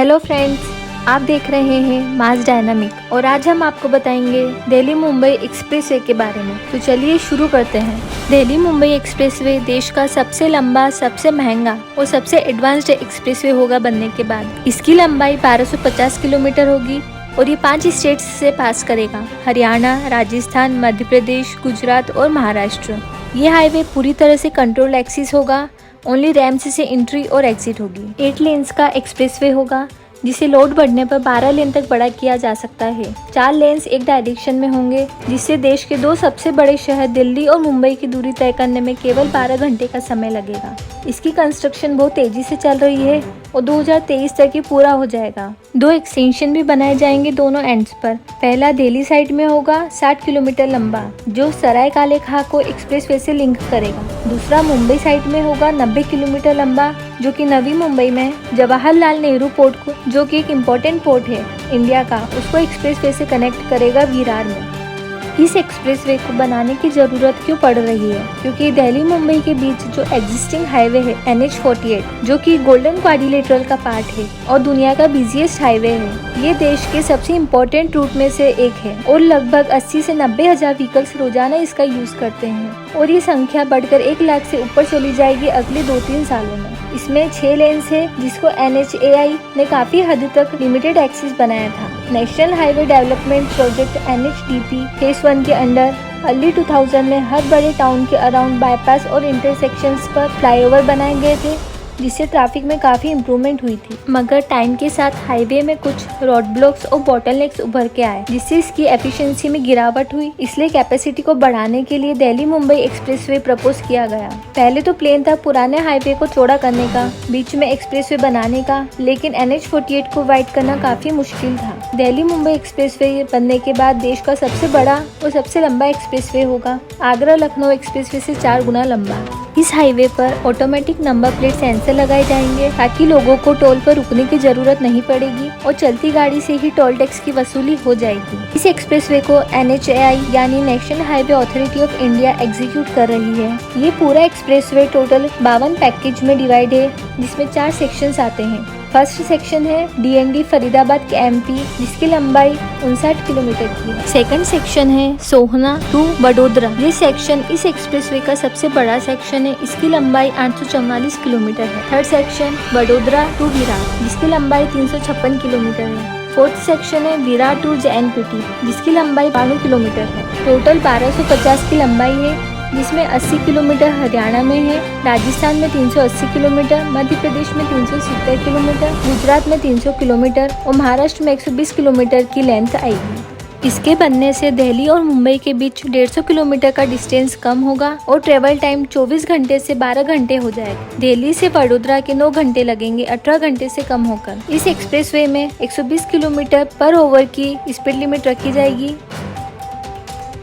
Hello friends, आप देख रहे हैं मास डायनामिक और आज हम आपको बताएंगे दिल्ली मुंबई एक्सप्रेसवे के बारे में। तो चलिए शुरू करते हैं। दिल्ली मुंबई एक्सप्रेसवे देश का सबसे लंबा, सबसे महंगा और सबसे एडवांस्ड एक्सप्रेसवे होगा बनने के बाद। इसकी लंबाई 1250 किलोमीटर होगी और ये 5 स्टेट्स से पास करेगा: हरियाणा, राजस्थान, मध्य प्रदेश, गुजरात और महाराष्ट्र। ये हाईवे पूरी तरह से कंट्रोल एक्सिस होगा। ओनली रैम्स से एंट्री और एग्जिट होगी। 8 लेन्स का एक्सप्रेसवे होगा जिसे लोड बढ़ने पर 12 लेन तक बड़ा किया जा सकता है। 4 लेन्स एक डायरेक्शन में होंगे जिससे देश के 2 सबसे बड़े शहर दिल्ली और मुंबई की दूरी तय करने में केवल 12 घंटे का समय लगेगा। इसकी कंस्ट्रक्शन बहुत तेजी से चल रही है और 2023 तक ही पूरा हो जाएगा। 2 एक्सटेंशन भी बनाए जाएंगे दोनों एंड्स पर। पहला दिल्ली साइड में होगा 60 किलोमीटर लंबा जो सराय काले खां को एक्सप्रेसवे से लिंक करेगा। दूसरा मुंबई साइड में होगा 90 किलोमीटर लंबा जो कि नवी मुंबई में जवाहरलाल नेहरू पोर्ट को, जो कि एक इम्पोर्टेंट पोर्ट है इंडिया का, उसको एक्सप्रेसवे से कनेक्ट करेगा विरार में। इस एक्सप्रेसवे को बनाने की जरूरत क्यों पड़ रही है? क्योंकि दिल्ली मुंबई के बीच जो एग्जिस्टिंग हाईवे है NH48 जो कि गोल्डन क्वाड्रिलेटरल का पार्ट है और दुनिया का बिजिएस्ट हाईवे है, ये देश के सबसे इम्पोर्टेंट रूट में से एक है और लगभग 80 से 90 हजार व्हीकल्स रोजाना इसका यूज करते हैं और ये संख्या बढ़कर 1 लाख से ऊपर चली जाएगी अगले 2-3 सालों में। इसमें 6 लेन्स है जिसको NHAI ने काफी हद तक लिमिटेड एक्सेस बनाया था। National highway development project NHDP phase 1 के अंडर अर्ली 2000 में हर बड़े टाउन के अराउंड बाईपास और इंटरसेक्शंस पर फ्लाईओवर बनाए गए थे जिससे ट्रैफिक में काफी इम्प्रूवमेंट हुई थी। मगर टाइम के साथ हाईवे में कुछ रोड ब्लॉक्स और बॉटलनेक्स उभर के आए जिससे इसकी एफिशिएंसी में गिरावट हुई। इसलिए कैपेसिटी को बढ़ाने के लिए दिल्ली मुंबई एक्सप्रेसवे प्रपोज किया गया। पहले तो प्लान था पुराने हाईवे को चौड़ा करने का, बीच में एक्सप्रेसवे बनाने का, लेकिन NH48 को वाइड करना काफी मुश्किल था। दिल्ली मुंबई एक्सप्रेसवे बनने के बाद देश का सबसे बड़ा और सबसे लंबा एक्सप्रेसवे होगा। आगरा लखनऊ एक्सप्रेसवे से 4 गुना लंबा। इस हाईवे पर ऑटोमेटिक नंबर प्लेट सेंसर लगाए जाएंगे ताकि लोगों को टोल पर रुकने की जरूरत नहीं पड़ेगी और चलती गाड़ी से ही टोल टैक्स की वसूली हो जाएगी। इस एक्सप्रेसवे को NHAI यानी national highway authority of India execute कर रही है। ये पूरा एक्सप्रेसवे टोटल 52 पैकेज में डिवाइड है जिसमें 4 सेक्शंस आते हैं। फर्स्ट सेक्शन है DND फरीदाबाद के MP जिसकी लंबाई 59 किलोमीटर की है। सेकंड सेक्शन है सोहना टू वडोदरा। ये सेक्शन इस एक्सप्रेसवे का सबसे बड़ा सेक्शन है। इसकी लंबाई 844 किलोमीटर है। Third section Vadodara to Virar जिसकी लंबाई 356 किलोमीटर है। फोर्थ सेक्शन है विरार टू JNPT जिसकी लंबाई 92 किलोमीटर है। टोटल 1250 की लंबाई है जिसमें 80 किलोमीटर हरियाणा में है, राजस्थान में 380 किलोमीटर, मध्य प्रदेश में 370 किलोमीटर, गुजरात में 300 किलोमीटर और महाराष्ट्र में 120 किलोमीटर की लेंथ आएगी। इसके बनने से दिल्ली और मुंबई के बीच 150 किलोमीटर का डिस्टेंस कम होगा और ट्रेवल टाइम 24 घंटे से 12 घंटे हो जाएगा। दिल्ली से वडोदरा के 9 घंटे लगेंगे 18 घंटे से कम होकर। इस एक्सप्रेसवे में 120 किलोमीटर पर आवर की स्पीड लिमिट रखी जाएगी।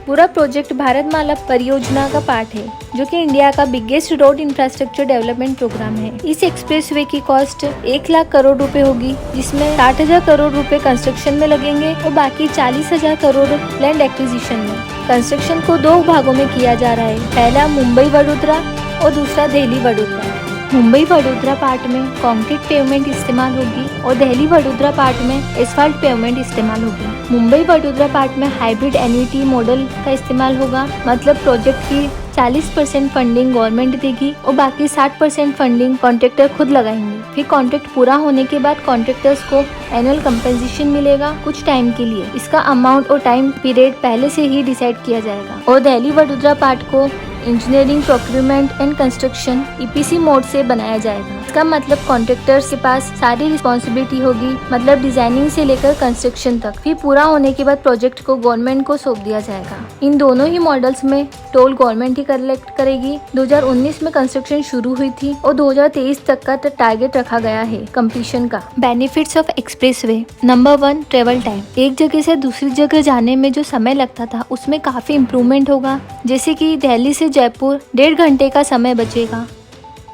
पूरा प्रोजेक्ट भारतमाला परियोजना का पार्ट है जो कि इंडिया का biggest road infrastructure development programme है। इस एक्सप्रेसवे की कॉस्ट 1 लाख करोड़ रुपए होगी जिसमें 60,000 करोड़ रुपए कंस्ट्रक्शन में लगेंगे और बाकी 40,000 करोड़ लैंड एक्विजिशन में। कंस्ट्रक्शन को 2 भागों में किया जा रहा है, पहला मुंबई वडोदरा और दूसरा दिल्ली वडोदरा। मुंबई वडोदरा पार्ट में कंक्रीट पेवमेंट इस्तेमाल होगी और दिल्ली वडोदरा पार्ट में एस्फाल्ट पेवमेंट इस्तेमाल होगी। मुंबई वडोदरा पार्ट में हाइब्रिड एन्युटी मॉडल का इस्तेमाल होगा, मतलब प्रोजेक्ट की 40% फंडिंग गवर्नमेंट देगी और बाकी 60% फंडिंग कॉन्ट्रैक्टर खुद लगाएंगे। फिर कॉन्ट्रैक्ट पूरा होने के बाद कॉन्ट्रैक्टर्स को एनुअल कंपनसेशन मिलेगा कुछ टाइम के लिए। इसका अमाउंट और टाइम पीरियड पहले से ही डिसाइड किया जाएगा। और दिल्ली वडोदरा पार्ट को engineering, procurement and construction EPC mode से बनाया जाएगा। इसका मतलब कॉन्ट्रैक्टर्स के पास सारी रिस्पॉन्सिबिलिटी होगी, मतलब डिजाइनिंग से लेकर कंस्ट्रक्शन तक। फिर पूरा होने के बाद प्रोजेक्ट को गवर्नमेंट को सौंप दिया जाएगा। इन दोनों ही मॉडल्स में टोल गवर्नमेंट ही कलेक्ट करेगी। 2019 में कंस्ट्रक्शन शुरू हुई थी और 2023 तक का टारगेट रखा गया है कंप्लीशन का। Benefits of expressway: number 1, travel time. एक जगह से दूसरी जगह जाने में जो समय लगता था उसमें काफी इम्प्रूवमेंट होगा। जैसे कि दिल्ली से जयपुर 1.5 घंटे का समय बचेगा,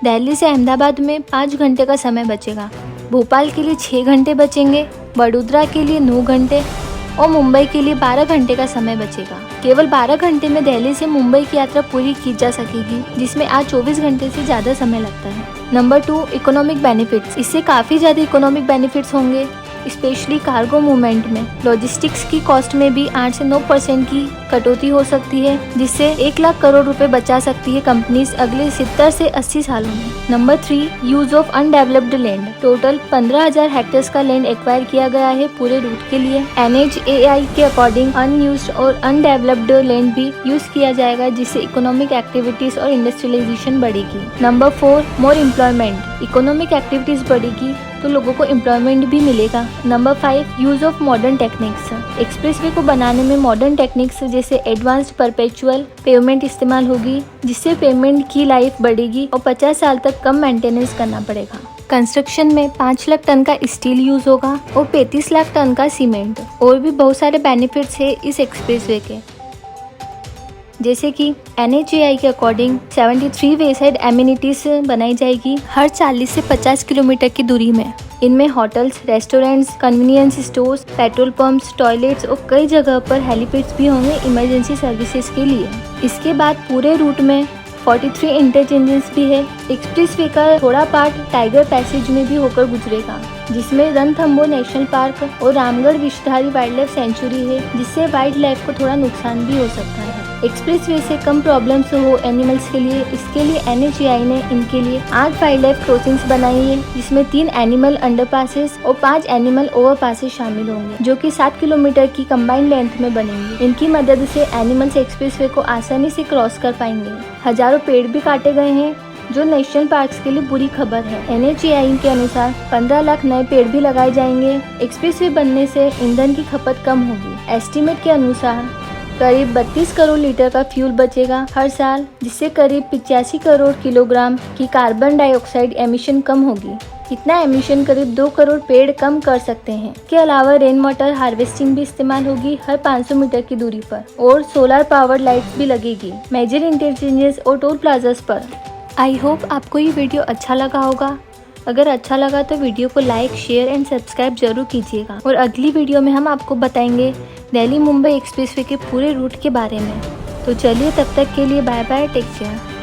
दिल्ली से अहमदाबाद में 5 घंटे का समय बचेगा, भोपाल के लिए 6 घंटे बचेंगे, वडोदरा के लिए 9 घंटे और मुंबई के लिए 12 घंटे का समय बचेगा। केवल 12 घंटे में दिल्ली से मुंबई की यात्रा पूरी की जा सकेगी, जिसमें आज 24 घंटे से ज्यादा समय लगता है। Number 2, economic benefits. इससे काफी ज्यादा इकोनॉमिक बेनिफिट्स होंगे, स्पेशली कार्गो मूवमेंट में। लॉजिस्टिक्स की कॉस्ट में भी 8 से 9% की कटौती हो सकती है, जिससे 1 लाख करोड़ रुपए बचा सकती है कंपनीज अगले 70 से 80 सालों में। Number 3, use of undeveloped land. Total 15,000 hectares का लैंड एक्वायर किया गया है पूरे रूट के लिए। NHAI के अकॉर्डिंग अनयूज्ड और अनडेवलप्ड लैंड भी यूज किया जाएगा, जिससे इकोनॉमिक एक्टिविटीज और इंडस्ट्रियलाइजेशन बढ़ेगी। Number 4, more employment. Economic activities बढ़ेगी तो लोगों को एम्प्लॉयमेंट भी मिलेगा। Number 5, use of modern techniques. Expressway को बनाने में मॉडर्न टेक्निक्स जैसे एडवांस्ड परपेचुअल पेमेंट इस्तेमाल होगी, जिससे पेमेंट की लाइफ बढ़ेगी और 50 साल तक कम मेंटेनेंस करना पड़ेगा। कंस्ट्रक्शन में 5 लाख टन का स्टील यूज होगा और 35 लाख टन का सीमेंट। और भी बहुत सारे बेनिफिट्स है इस एक्सप्रेसवे के, जैसे कि NHAI के अकॉर्डिंग 73 वेसाइड एमिनिटीज बनाई जाएगी हर 40 से 50 किलोमीटर की दूरी में। इनमें hotels, restaurants, convenience stores, petrol pumps, toilets और कई जगह पर हेलीपैड्स भी होंगे इमरजेंसी सर्विसेज के लिए। इसके बाद पूरे रूट में 43 इंटरचेंजेस भी है। एक्सप्रेसवे का थोड़ा पार्ट टाइगर पैसेज में भी होकर गुजरेगा, जिसमें रणथंबोर नेशनल पार्क और Ramgarh Vishdhari wild life sanctuary है, जिससे वाइल्ड लाइफ को थोड़ा नुकसान भी हो सकता है। एक्सप्रेसवे से कम प्रॉब्लम्स हो एनिमल्स के लिए, इसके लिए NHAI ने इनके लिए 8 वाइल्ड लाइफ क्रॉसिंग्स बनाई है, जिसमें 3 एनिमल अंडरपासेस और 5 एनिमल ओवरपासेस शामिल होंगे, जो कि 7 किलोमीटर की कंबाइंड लेंथ में बनेंगे। इनकी मदद से एनिमल्स एक्सप्रेसवे को आसानी से क्रॉस कर पाएंगे। हजारों पेड़ भी काटे गए हैं, जो नेशनल पार्क्स के लिए बुरी खबर है। NHAI के अनुसार 15 लाख नए पेड़ भी लगाए जाएंगे। एक्सप्रेसवे बनने से ईंधन की खपत कम होगी। एस्टीमेट के अनुसार करीब 32 करोड़ लीटर का फ्यूल बचेगा हर साल, जिससे करीब 85 करोड़ किलोग्राम की कार्बन डाइऑक्साइड एमिशन कम होगी। इतना एमिशन करीब 2 करोड़ पेड़ कम कर सकते हैं। इसके अलावा रेन वाटर हार्वेस्टिंग भी इस्तेमाल होगी हर 500 मीटर की दूरी पर, और सोलर पावर्ड लाइट्स भी लगेगी मेजर इंटरचेंजेस और टोल प्लाजास पर। आई होप आपको ये वीडियो अच्छा लगा होगा। अगर अच्छा लगा तो वीडियो को लाइक, शेयर एंड सब्सक्राइब जरूर कीजिएगा। और अगली वीडियो में हम आपको बताएंगे दिल्ली मुंबई एक्सप्रेसवे के पूरे रूट के बारे में। तो चलिए, तब तक के लिए बाय बाय, टेक केयर।